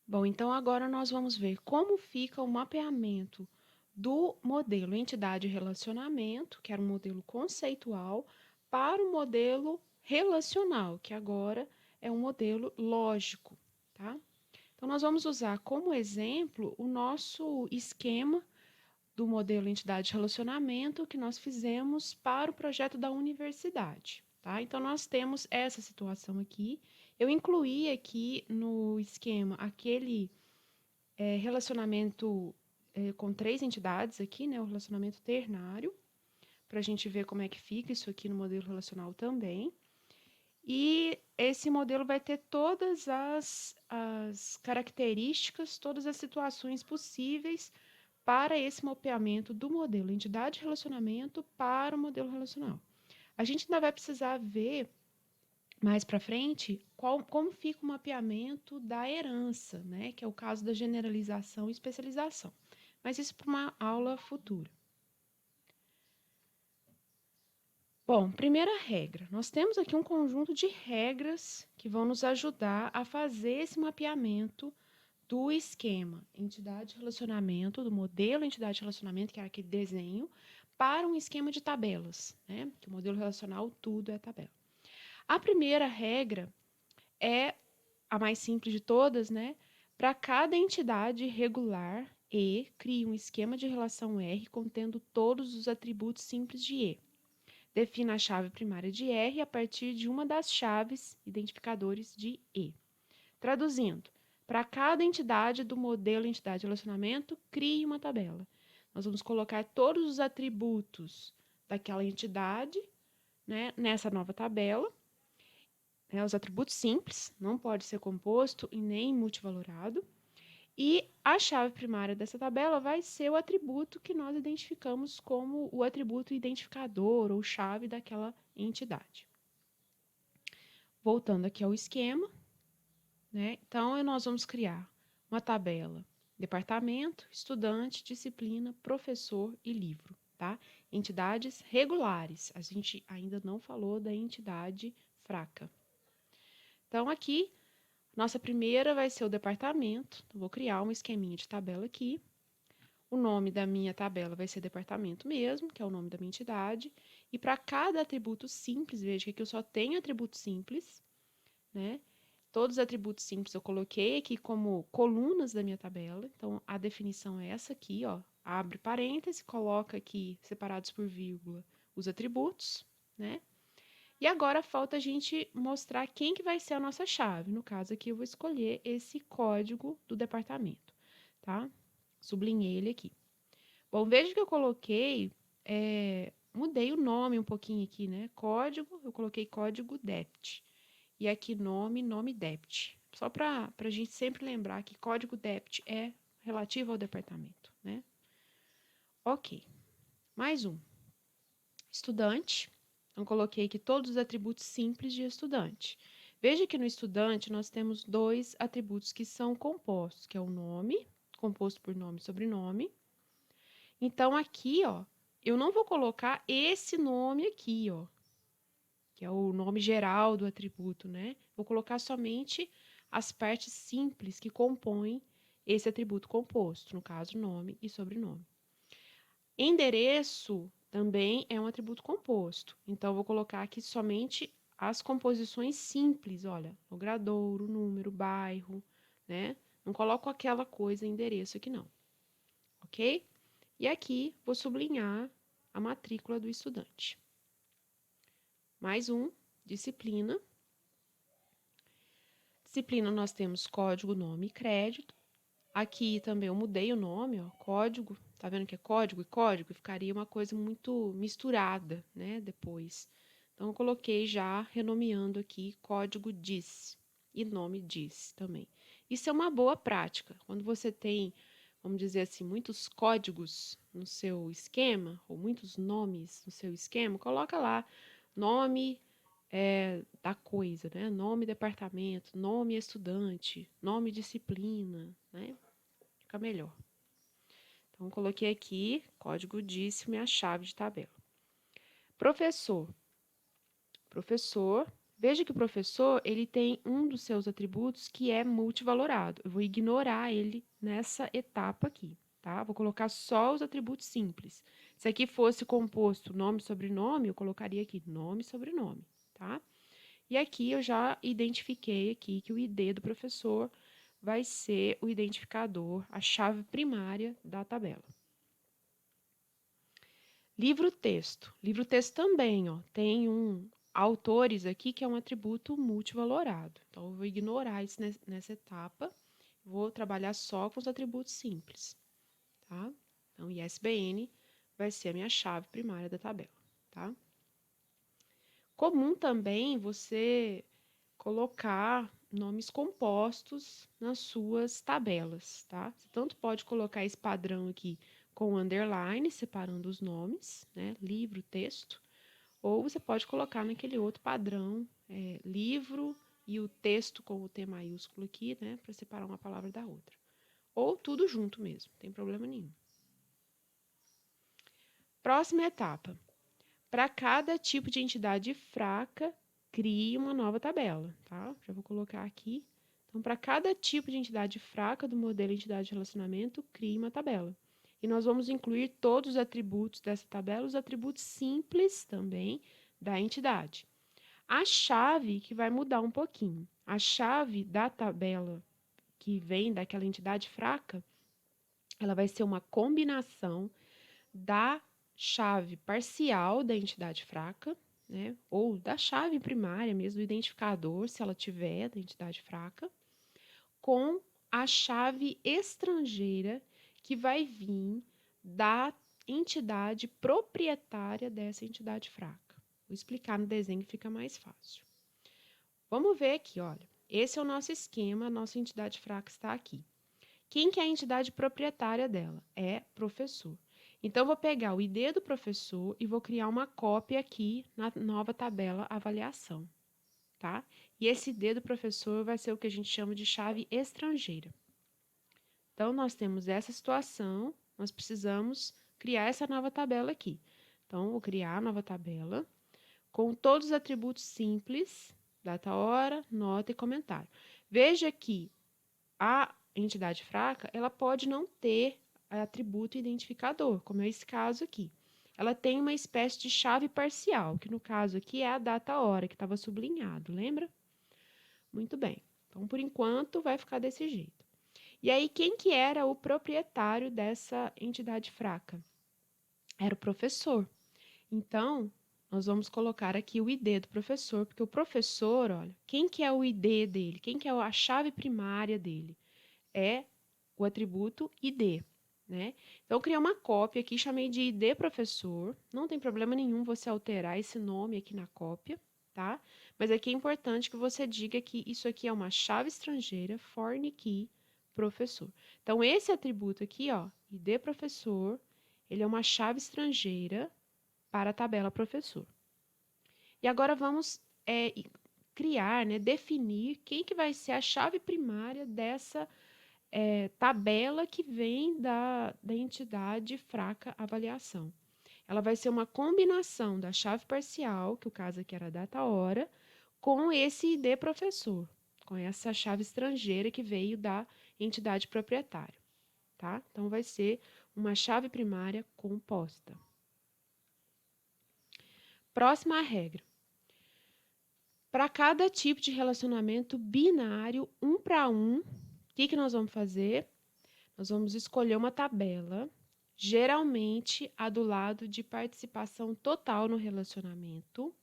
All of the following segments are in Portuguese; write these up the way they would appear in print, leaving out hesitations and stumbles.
Bom, então agora nós vamos ver como fica o mapeamento do modelo entidade-relacionamento, que era um modelo conceitual, para o modelo relacional, que agora é um modelo lógico, tá? Então, nós vamos usar como exemplo o nosso esquema do modelo entidade-relacionamento que nós fizemos para o projeto da universidade, tá? Então, nós temos essa situação aqui. Eu incluí aqui no esquema aquele relacionamento com três entidades aqui, né? O relacionamento ternário, para a gente ver como é que fica isso aqui no modelo relacional também. E esse modelo vai ter todas as características, todas as situações possíveis para esse mapeamento do modelo entidade-relacionamento para o modelo relacional. A gente ainda vai precisar ver mais para frente como fica o mapeamento da herança, né? Que é o caso da generalização e especialização. Mas isso para uma aula futura. Bom, primeira regra. Nós temos aqui um conjunto de regras que vão nos ajudar a fazer esse mapeamento do esquema entidade-relacionamento, do modelo entidade-relacionamento, que é aquele desenho, para um esquema de tabelas, né? Que o modelo relacional tudo é tabela. A primeira regra é a mais simples de todas, né? Para cada entidade regular E, crie um esquema de relação R contendo todos os atributos simples de E. Defina a chave primária de R a partir de uma das chaves identificadores de E. Traduzindo, para cada entidade do modelo entidade-relacionamento, crie uma tabela. Nós vamos colocar todos os atributos daquela entidade, né, nessa nova tabela. Os atributos simples, não pode ser composto e nem multivalorado. E a chave primária dessa tabela vai ser o atributo que nós identificamos como o atributo identificador ou chave daquela entidade. Voltando aqui ao esquema, né? Então, nós vamos criar uma tabela: departamento, estudante, disciplina, professor e livro, tá? Entidades regulares. A gente ainda não falou da entidade fraca. Então, aqui, nossa primeira vai ser o departamento. Então, vou criar um esqueminha de tabela aqui. O nome da minha tabela vai ser departamento mesmo, que é o nome da minha entidade. E para cada atributo simples, veja que aqui eu só tenho atributo simples, né? Todos os atributos simples eu coloquei aqui como colunas da minha tabela. Então, a definição é essa aqui, ó. Abre parêntese, coloca aqui, separados por vírgula, os atributos, né? E agora falta a gente mostrar quem que vai ser a nossa chave. No caso aqui, eu vou escolher esse código do departamento, tá? Sublinhei ele aqui. Bom, veja que eu coloquei, mudei o nome um pouquinho aqui, né? Código, eu coloquei código DEPT. E aqui nome DEPT. Só para a gente sempre lembrar que código DEPT é relativo ao departamento, né? Ok. Mais um. Estudante. Então, coloquei aqui todos os atributos simples de estudante. Veja que no estudante nós temos dois atributos que são compostos, que é o nome, composto por nome e sobrenome. Então, aqui, ó, eu não vou colocar esse nome aqui, ó, que é o nome geral do atributo, né? Vou colocar somente as partes simples que compõem esse atributo composto, no caso, nome e sobrenome. Endereço também é um atributo composto, então vou colocar aqui somente as composições simples, olha, logradouro, número, bairro, né? Não coloco aquela coisa endereço aqui não, ok? E aqui vou sublinhar a matrícula do estudante. Mais um, disciplina. Disciplina nós temos código, nome e crédito. Aqui também eu mudei o nome, ó, código. Tá vendo que é código e código? E ficaria uma coisa muito misturada, né, depois. Então, eu coloquei já, renomeando aqui, código DIS e nome DIS também. Isso é uma boa prática. Quando você tem, vamos dizer assim, muitos códigos no seu esquema, ou muitos nomes no seu esquema, coloca lá nome da coisa, né? Nome departamento, nome estudante, nome disciplina, né? Fica melhor. Então, coloquei aqui, código disse minha chave de tabela. Professor. Professor, Veja que o professor, ele tem um dos seus atributos que é multivalorado. Eu vou ignorar ele nessa etapa aqui, tá? Vou colocar só os atributos simples. Se aqui fosse composto nome e sobrenome, eu colocaria aqui nome e sobrenome, tá? E aqui eu já identifiquei aqui que o ID do professor vai ser o identificador, a chave primária da tabela. Livro-texto. Livro-texto também, ó, tem autores aqui que é um atributo multivalorado. Então, eu vou ignorar isso nessa etapa. Vou trabalhar só com os atributos simples, tá? Então, ISBN vai ser a minha chave primária da tabela, tá? Comum também você colocar nomes compostos nas suas tabelas, tá? Você tanto pode colocar esse padrão aqui com underline, separando os nomes, né? Livro, texto, ou você pode colocar naquele outro padrão, livro e o texto com o T maiúsculo aqui, né? Para separar uma palavra da outra. Ou tudo junto mesmo, não tem problema nenhum. Próxima etapa. Para cada tipo de entidade fraca, crie uma nova tabela, tá? Já vou colocar aqui. Então, para cada tipo de entidade fraca do modelo entidade de relacionamento, crie uma tabela. E nós vamos incluir todos os atributos dessa tabela, os atributos simples também da entidade. A chave que vai mudar um pouquinho. A chave da tabela que vem daquela entidade fraca, ela vai ser uma combinação da chave parcial da entidade fraca, né, ou da chave primária mesmo, do identificador, se ela tiver da entidade fraca, com a chave estrangeira que vai vir da entidade proprietária dessa entidade fraca. Vou explicar no desenho que fica mais fácil. Vamos ver aqui, olha. Esse é o nosso esquema, a nossa entidade fraca está aqui. Quem que é a entidade proprietária dela? É professor. Então, vou pegar o ID do professor e vou criar uma cópia aqui na nova tabela avaliação, tá? E esse ID do professor vai ser o que a gente chama de chave estrangeira. Então, nós temos essa situação, nós precisamos criar essa nova tabela aqui. Então, vou criar a nova tabela com todos os atributos simples, data, hora, nota e comentário. Veja que a entidade fraca, ela pode não ter atributo identificador, como é esse caso aqui. Ela tem uma espécie de chave parcial, que no caso aqui é a data-hora, que estava sublinhado, lembra? Muito bem. Então, por enquanto, vai ficar desse jeito. E aí, quem que era o proprietário dessa entidade fraca? Era o professor. Então, nós vamos colocar aqui o ID do professor, porque o professor, olha, quem que é o ID dele? Quem que é a chave primária dele? É o atributo ID, né? Então, eu criei uma cópia aqui, chamei de ID professor. Não tem problema nenhum você alterar esse nome aqui na cópia, tá? Mas aqui é importante que você diga que isso aqui é uma chave estrangeira, foreign key, professor. Então, esse atributo aqui, ó, ID professor, ele é uma chave estrangeira para a tabela professor. E agora vamos criar, né, definir quem que vai ser a chave primária dessa tabela que vem da entidade fraca avaliação. Ela vai ser uma combinação da chave parcial, que o caso aqui era data-hora, com esse ID professor, com essa chave estrangeira que veio da entidade proprietária, tá? Então, vai ser uma chave primária composta. Próxima regra. Para cada tipo de relacionamento binário, 1 para 1, o que nós vamos fazer? Nós vamos escolher uma tabela, geralmente a do lado de participação total no relacionamento,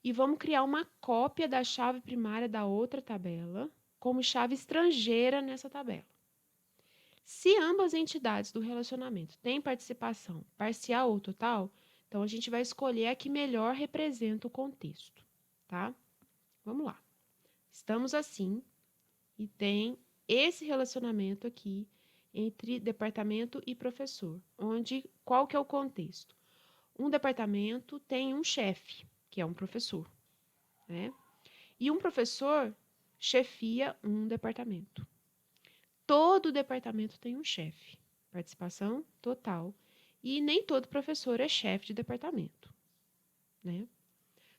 e vamos criar uma cópia da chave primária da outra tabela, como chave estrangeira nessa tabela. Se ambas entidades do relacionamento têm participação parcial ou total, então a gente vai escolher a que melhor representa o contexto, tá? Vamos lá. Estamos assim e tem esse relacionamento aqui entre departamento e professor, onde qual que é o contexto? Um departamento tem um chefe, que é um professor, né? E um professor chefia um departamento. Todo departamento tem um chefe, participação total, e nem todo professor é chefe de departamento, né?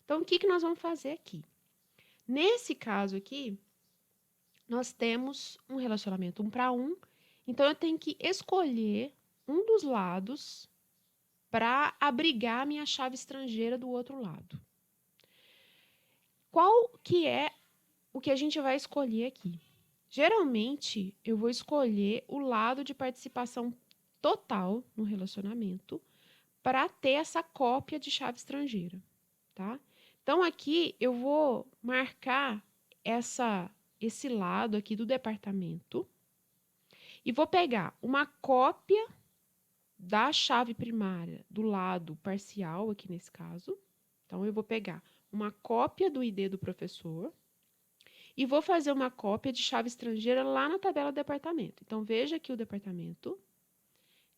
Então, o que nós vamos fazer aqui? Nesse caso aqui, nós temos um relacionamento 1 para 1, então eu tenho que escolher um dos lados para abrigar a minha chave estrangeira do outro lado. Qual que é o que a gente vai escolher aqui? Geralmente, eu vou escolher o lado de participação total no relacionamento para ter essa cópia de chave estrangeira, tá? Então, aqui eu vou marcar esse lado aqui do departamento e vou pegar uma cópia da chave primária do lado parcial, aqui nesse caso. Então, eu vou pegar uma cópia do ID do professor e vou fazer uma cópia de chave estrangeira lá na tabela do departamento. Então, veja aqui o departamento.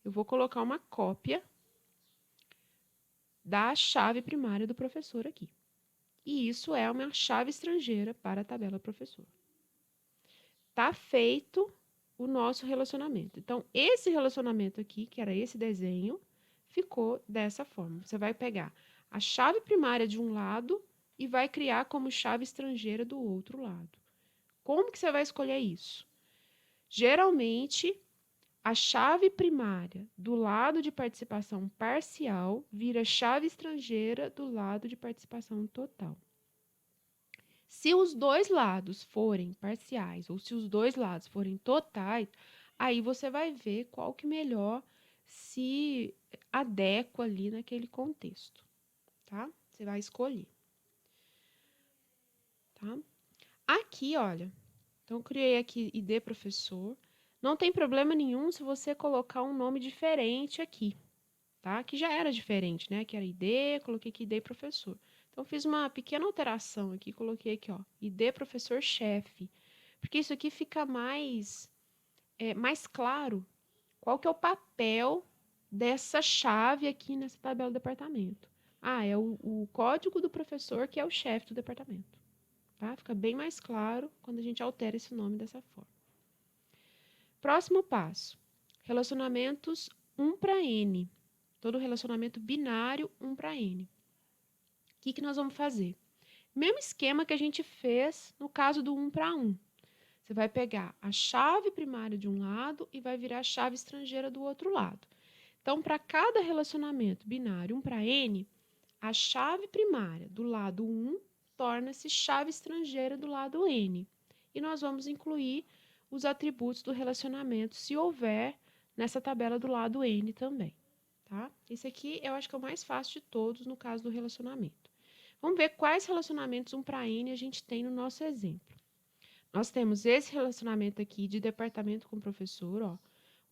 Eu vou colocar uma cópia da chave primária do professor aqui. E isso é uma chave estrangeira para a tabela professor. Tá feito o nosso relacionamento. Então, esse relacionamento aqui, que era esse desenho, ficou dessa forma. Você vai pegar a chave primária de um lado e vai criar como chave estrangeira do outro lado. Como que você vai escolher isso? Geralmente, a chave primária do lado de participação parcial vira chave estrangeira do lado de participação total. Se os dois lados forem parciais ou se os dois lados forem totais, aí você vai ver qual que melhor se adequa ali naquele contexto, tá? Você vai escolher, tá? Aqui, olha, então eu criei aqui ID professor. Não tem problema nenhum se você colocar um nome diferente aqui, tá? Que já era diferente, né? Que era ID, coloquei aqui ID professor. Então, fiz uma pequena alteração aqui, coloquei aqui, ó, ID professor chefe, porque isso aqui fica mais claro qual que é o papel dessa chave aqui nessa tabela do departamento. Ah, é o código do professor que é o chefe do departamento, tá? Fica bem mais claro quando a gente altera esse nome dessa forma. Próximo passo, relacionamentos 1 para N. Todo relacionamento binário 1 para N. O que nós vamos fazer? Mesmo esquema que a gente fez no caso do 1 para 1. Você vai pegar a chave primária de um lado e vai virar a chave estrangeira do outro lado. Então, para cada relacionamento binário 1 para N, a chave primária do lado 1 torna-se chave estrangeira do lado N. E nós vamos incluir os atributos do relacionamento, se houver, nessa tabela do lado N também. Tá? Esse aqui eu acho que é o mais fácil de todos no caso do relacionamento. Vamos ver quais relacionamentos 1 para N a gente tem no nosso exemplo. Nós temos esse relacionamento aqui de departamento com professor, ó.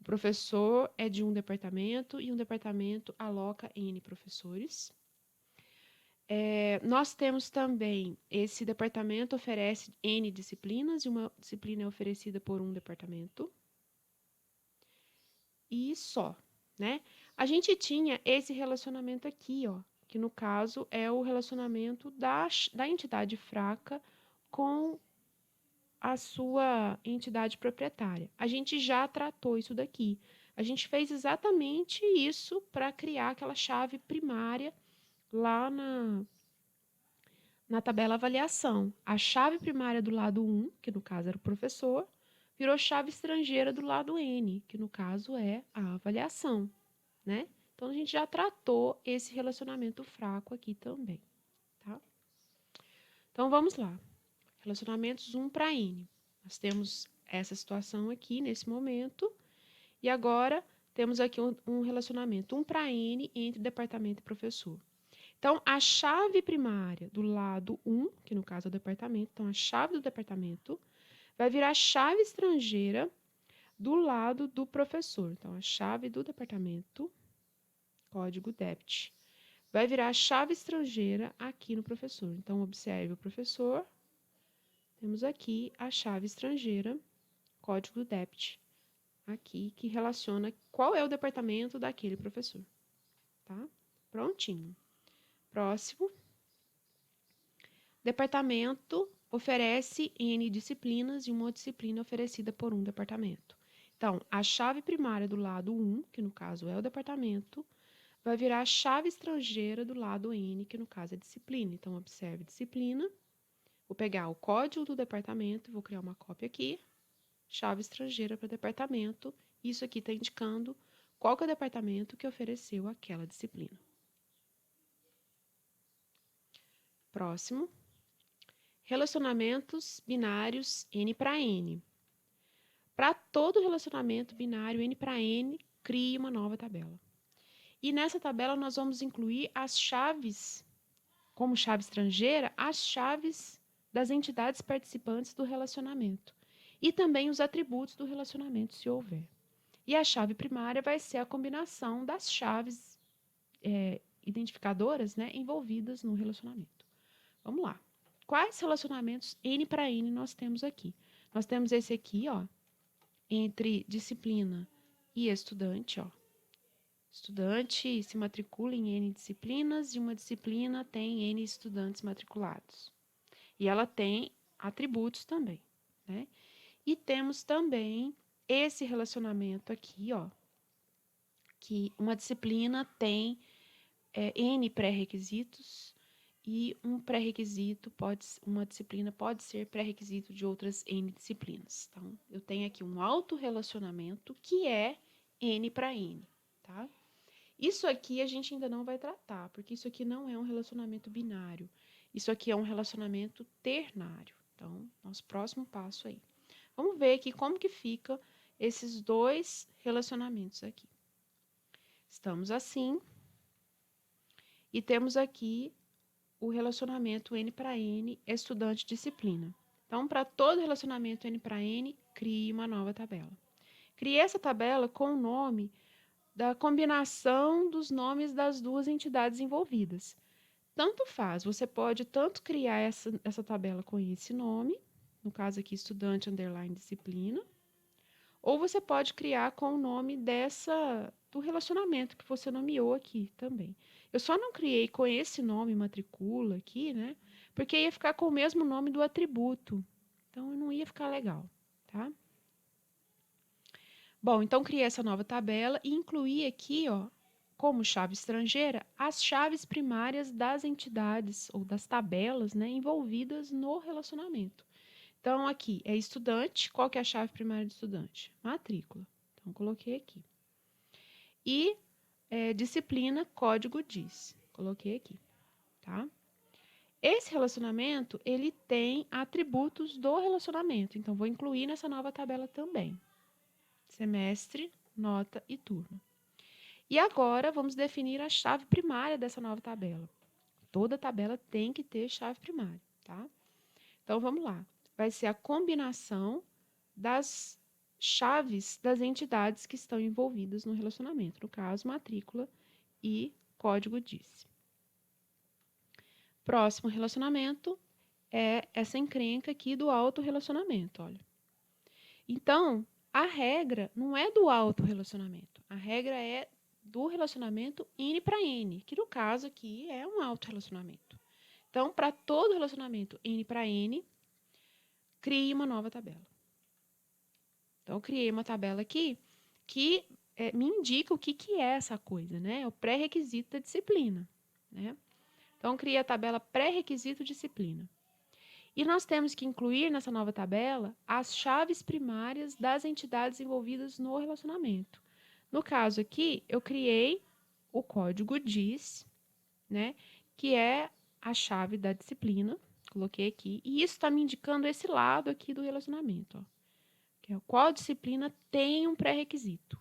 O professor é de um departamento e um departamento aloca N professores. Nós temos também esse departamento oferece N disciplinas e uma disciplina é oferecida por um departamento. E só, né? A gente tinha esse relacionamento aqui, ó, que no caso é o relacionamento da entidade fraca com a sua entidade proprietária. A gente já tratou isso daqui. A gente fez exatamente isso para criar aquela chave primária lá na tabela avaliação. A chave primária do lado 1, que no caso era o professor, virou chave estrangeira do lado N, que no caso é a avaliação, né? Então, a gente já tratou esse relacionamento fraco aqui também, tá? Então, vamos lá. Relacionamentos 1 para N. Nós temos essa situação aqui, nesse momento, e agora temos aqui um relacionamento 1 para N entre departamento e professor. Então, a chave primária do lado 1, que no caso é o departamento, então a chave do departamento, vai virar chave estrangeira do lado do professor. Então, a chave do departamento, código DEPT, vai virar a chave estrangeira aqui no professor. Então, observe o professor, temos aqui a chave estrangeira, código DEPT, aqui, que relaciona qual é o departamento daquele professor. Tá? Prontinho. Próximo. Departamento oferece N disciplinas e uma disciplina oferecida por um departamento. Então, a chave primária do lado 1, que no caso é o departamento, vai virar a chave estrangeira do lado N, que no caso é disciplina. Então, observe disciplina, Vou pegar o código do departamento, vou criar uma cópia aqui, chave estrangeira para departamento. Isso aqui está indicando qual que é o departamento que ofereceu aquela disciplina. Próximo. Relacionamentos binários N para N. Para todo relacionamento binário N para N, crie uma nova tabela. E nessa tabela nós vamos incluir as chaves, como chave estrangeira, as chaves das entidades participantes do relacionamento. E também os atributos do relacionamento, se houver. E a chave primária vai ser a combinação das chaves identificadoras, né, envolvidas no relacionamento. Vamos lá. Quais relacionamentos N para N nós temos aqui? Nós temos esse aqui, ó, entre disciplina e estudante, ó. Estudante se matricula em N disciplinas e uma disciplina tem N estudantes matriculados. E ela tem atributos também, né? E temos também esse relacionamento aqui, ó, que uma disciplina tem N pré-requisitos e um pré-requisito uma disciplina pode ser pré-requisito de outras N disciplinas. Então, eu tenho aqui um autorrelacionamento que é N para N, tá? Isso aqui a gente ainda não vai tratar, porque isso aqui não é um relacionamento binário. Isso aqui é um relacionamento ternário. Então, nosso próximo passo aí. Vamos ver aqui como que fica esses dois relacionamentos aqui. Estamos assim e temos aqui o relacionamento N para N, estudante-disciplina. Então, para todo relacionamento N para N, crie uma nova tabela. Crie essa tabela com o nome da combinação dos nomes das duas entidades envolvidas. Tanto faz, você pode tanto criar essa tabela com esse nome, no caso aqui, estudante underline disciplina, ou você pode criar com o nome do relacionamento que você nomeou aqui também. Eu só não criei com esse nome matricula aqui, né? Porque ia ficar com o mesmo nome do atributo. Então, não ia ficar legal, tá? Bom, então criei essa nova tabela e incluí aqui, ó, como chave estrangeira, as chaves primárias das entidades ou das tabelas, né, envolvidas no relacionamento. Então, aqui é estudante. Qual que é a chave primária do estudante? Matrícula. Então, coloquei aqui. E disciplina, código diz. Coloquei aqui, tá? Esse relacionamento, ele tem atributos do relacionamento. Então, vou incluir nessa nova tabela também. Semestre, nota e turno. E agora, vamos definir a chave primária dessa nova tabela. Toda tabela tem que ter chave primária, tá? Então, vamos lá. Vai ser a combinação das chaves das entidades que estão envolvidas no relacionamento. No caso, matrícula e código diz. Próximo relacionamento é essa encrenca aqui do autorrelacionamento, olha. Então, a regra não é do autorrelacionamento. A regra é do relacionamento N para N, que no caso aqui é um autorrelacionamento. Então, para todo relacionamento N para N, crie uma nova tabela. Então, eu criei uma tabela aqui que me indica o que é essa coisa, né? É o pré-requisito da disciplina, né? Então, eu criei a tabela pré-requisito disciplina. E nós temos que incluir nessa nova tabela as chaves primárias das entidades envolvidas no relacionamento. No caso aqui, eu criei o código diz, né? Que é a chave da disciplina. Coloquei aqui. E isso está me indicando esse lado aqui do relacionamento, ó. Qual disciplina tem um pré-requisito.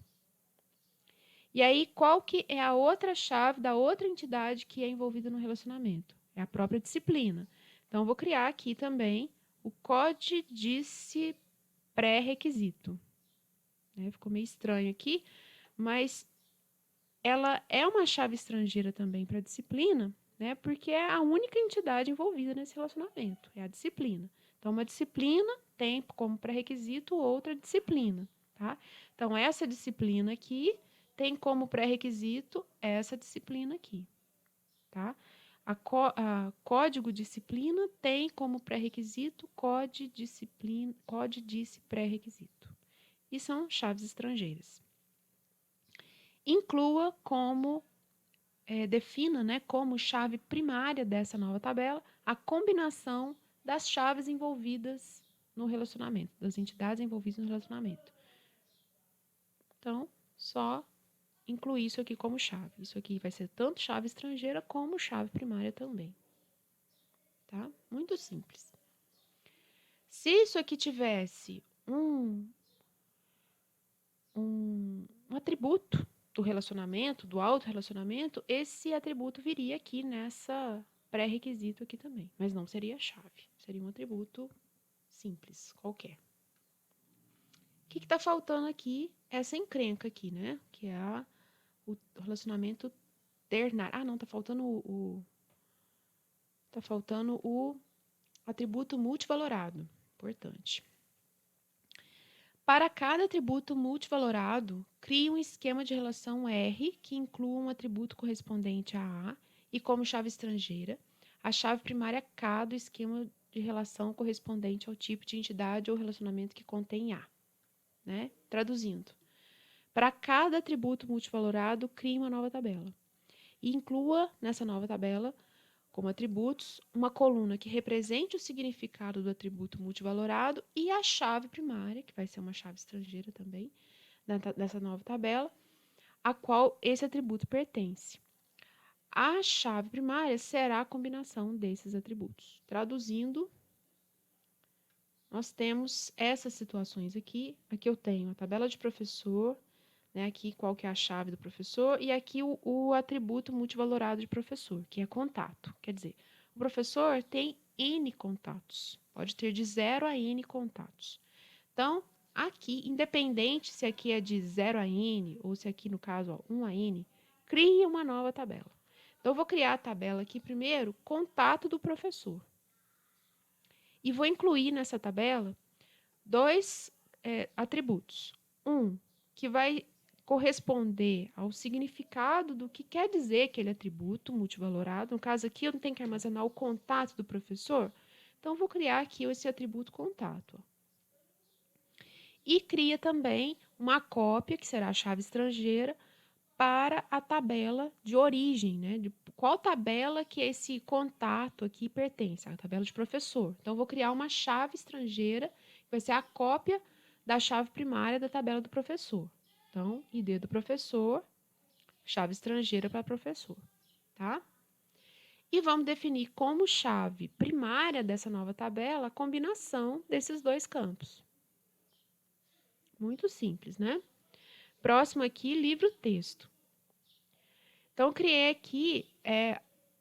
E aí, qual que é a outra chave da outra entidade que é envolvida no relacionamento? É a própria disciplina. Então, vou criar aqui também o códice pré-requisito. Ficou meio estranho aqui, mas ela é uma chave estrangeira também para a disciplina, né? Porque é a única entidade envolvida nesse relacionamento, é a disciplina. Então, uma disciplina tem como pré-requisito outra disciplina, tá? Então, essa disciplina aqui tem como pré-requisito essa disciplina aqui, tá? A código disciplina tem como pré-requisito códice pré-requisito. E são chaves estrangeiras. Inclua como defina, né, como chave primária dessa nova tabela a combinação das chaves envolvidas no relacionamento, das entidades envolvidas no relacionamento. Então, só incluir isso aqui como chave. Isso aqui vai ser tanto chave estrangeira como chave primária também. Tá? Muito simples. Se isso aqui tivesse um atributo do relacionamento, do autorrelacionamento, esse atributo viria aqui nessa pré-requisito aqui também. Mas não seria a chave. Seria um atributo simples, qualquer. O que está faltando aqui? Essa encrenca aqui, né? Que é o relacionamento ternário. Ah, não, está faltando tá faltando o atributo multivalorado. Importante. Para cada atributo multivalorado, crie um esquema de relação R que inclua um atributo correspondente a A e como chave estrangeira, a chave primária K do esquema de relação correspondente ao tipo de entidade ou relacionamento que contém A. Né? Traduzindo, para cada atributo multivalorado, crie uma nova tabela e inclua nessa nova tabela como atributos, uma coluna que represente o significado do atributo multivalorado e a chave primária, que vai ser uma chave estrangeira também, dessa nova tabela, a qual esse atributo pertence. A chave primária será a combinação desses atributos. Traduzindo, nós temos essas situações aqui. Aqui eu tenho a tabela de professor, né, aqui qual que é a chave do professor, e aqui o atributo multivalorado de professor, que é contato. Quer dizer, o professor tem N contatos, pode ter de 0 a N contatos. Então, aqui, independente se aqui é de 0 a N, ou se aqui no caso, ó, 1 a N, crie uma nova tabela. Então, eu vou criar a tabela aqui primeiro, contato do professor. E vou incluir nessa tabela dois atributos. Um, que vai corresponder ao significado do que quer dizer aquele atributo multivalorado. No caso aqui, eu não tenho que armazenar o contato do professor, então eu vou criar aqui esse atributo contato. E cria também uma cópia, que será a chave estrangeira, para a tabela de origem, né? De qual tabela que esse contato aqui pertence, a tabela de professor. Então, eu vou criar uma chave estrangeira, que vai ser a cópia da chave primária da tabela do professor. Então, ID do professor, chave estrangeira para professor, tá? E vamos definir como chave primária dessa nova tabela a combinação desses dois campos. Muito simples, né? Próximo aqui, livro-texto. Então, eu criei aqui,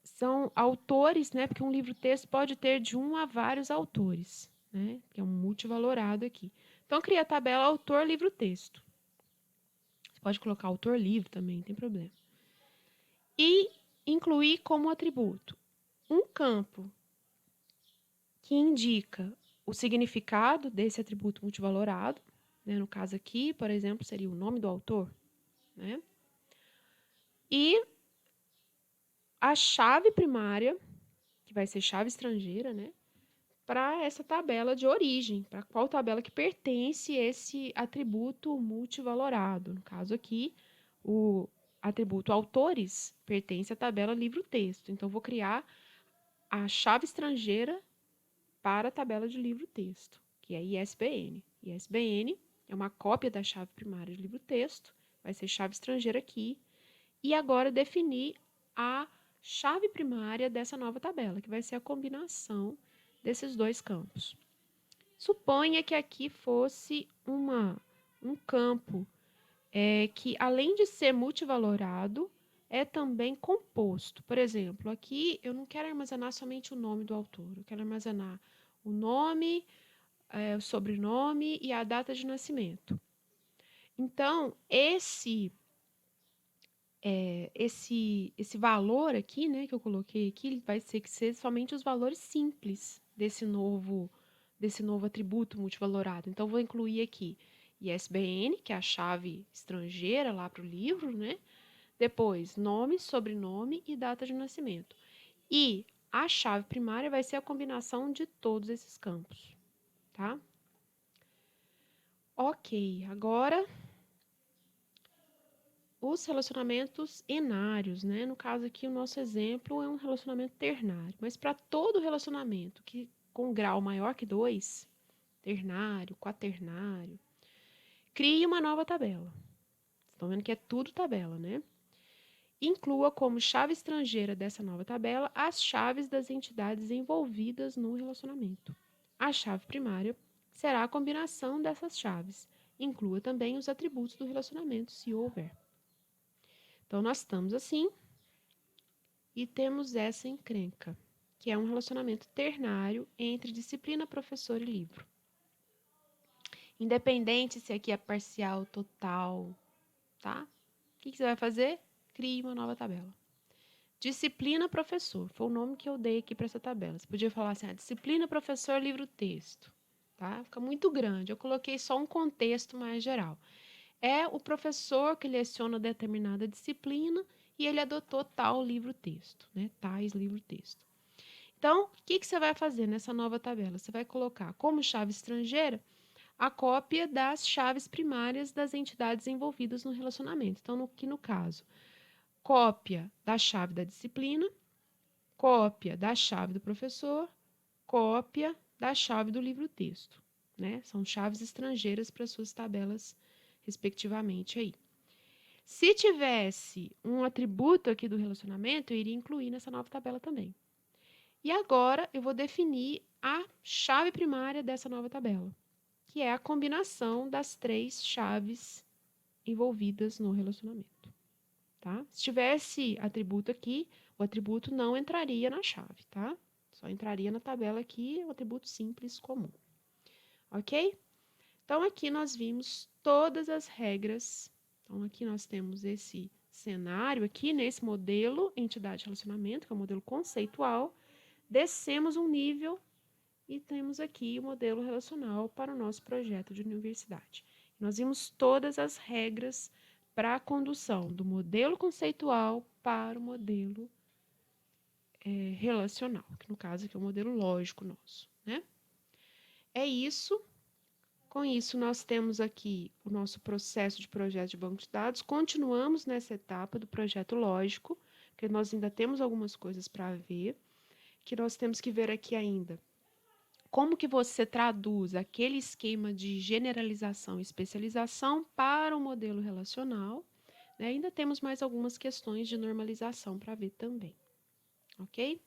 são autores, né? Porque um livro-texto pode ter de 1 a vários autores, né? Que é um multivalorado aqui. Então, eu criei a tabela autor, livro-texto. Você pode colocar autor-livro também, não tem problema. E incluir como atributo um campo que indica o significado desse atributo multivalorado, né? No caso aqui, por exemplo, seria o nome do autor, né? E a chave primária, que vai ser chave estrangeira, né? Para essa tabela de origem, para qual tabela que pertence esse atributo multivalorado. No caso aqui, o atributo autores pertence à tabela livro-texto. Então, vou criar a chave estrangeira para a tabela de livro-texto, que é ISBN. ISBN é uma cópia da chave primária de livro-texto, vai ser chave estrangeira aqui. E agora definir a chave primária dessa nova tabela, que vai ser a combinação desses dois campos. Suponha que aqui fosse um campo que, além de ser multivalorado, é também composto. Por exemplo, aqui eu não quero armazenar somente o nome do autor, eu quero armazenar o nome, o sobrenome e a data de nascimento. Então, esse valor aqui, né, que eu coloquei aqui, vai ser somente os valores simples desse novo atributo multivalorado. Então, vou incluir aqui ISBN, que é a chave estrangeira lá para o livro, né? Depois, nome, sobrenome e data de nascimento. E a chave primária vai ser a combinação de todos esses campos, tá? Ok, agora os relacionamentos enários, né? No caso aqui, o nosso exemplo é um relacionamento ternário. Mas para todo relacionamento que com grau maior que 2, ternário, quaternário, crie uma nova tabela. Estão vendo que é tudo tabela, né? Inclua como chave estrangeira dessa nova tabela as chaves das entidades envolvidas no relacionamento. A chave primária será a combinação dessas chaves. Inclua também os atributos do relacionamento, se houver. Então, nós estamos assim e temos essa encrenca, que é um relacionamento ternário entre disciplina, professor e livro. Independente se aqui é parcial, total, tá? O que você vai fazer? Crie uma nova tabela. Disciplina, professor, foi o nome que eu dei aqui para essa tabela. Você podia falar assim, disciplina, professor, livro, texto, tá? Fica muito grande, eu coloquei só um contexto mais geral. É o professor que leciona determinada disciplina e ele adotou tal livro-texto, né? Tais livro-texto. Então, o que você vai fazer nessa nova tabela? Você vai colocar como chave estrangeira a cópia das chaves primárias das entidades envolvidas no relacionamento. Então, no caso, cópia da chave da disciplina, cópia da chave do professor, cópia da chave do livro-texto, né? São chaves estrangeiras para suas tabelas, respectivamente, aí. Se tivesse um atributo aqui do relacionamento, eu iria incluir nessa nova tabela também. E agora eu vou definir a chave primária dessa nova tabela, que é a combinação das 3 chaves envolvidas no relacionamento. Tá? Se tivesse atributo aqui, o atributo não entraria na chave, tá? Só entraria na tabela aqui, o atributo simples comum. Ok? Então, aqui nós vimos todas as regras. Então, aqui nós temos esse cenário aqui, nesse modelo entidade-relacionamento, que é o modelo conceitual. Descemos um nível e temos aqui o modelo relacional para o nosso projeto de universidade. Nós vimos todas as regras para a condução do modelo conceitual para o modelo relacional, que no caso aqui é o modelo lógico nosso, né? É isso. Com isso, nós temos aqui o nosso processo de projeto de banco de dados. Continuamos nessa etapa do projeto lógico, que nós ainda temos algumas coisas para ver, que nós temos que ver aqui ainda como que você traduz aquele esquema de generalização e especialização para o modelo relacional, né? Ainda temos mais algumas questões de normalização para ver também, ok?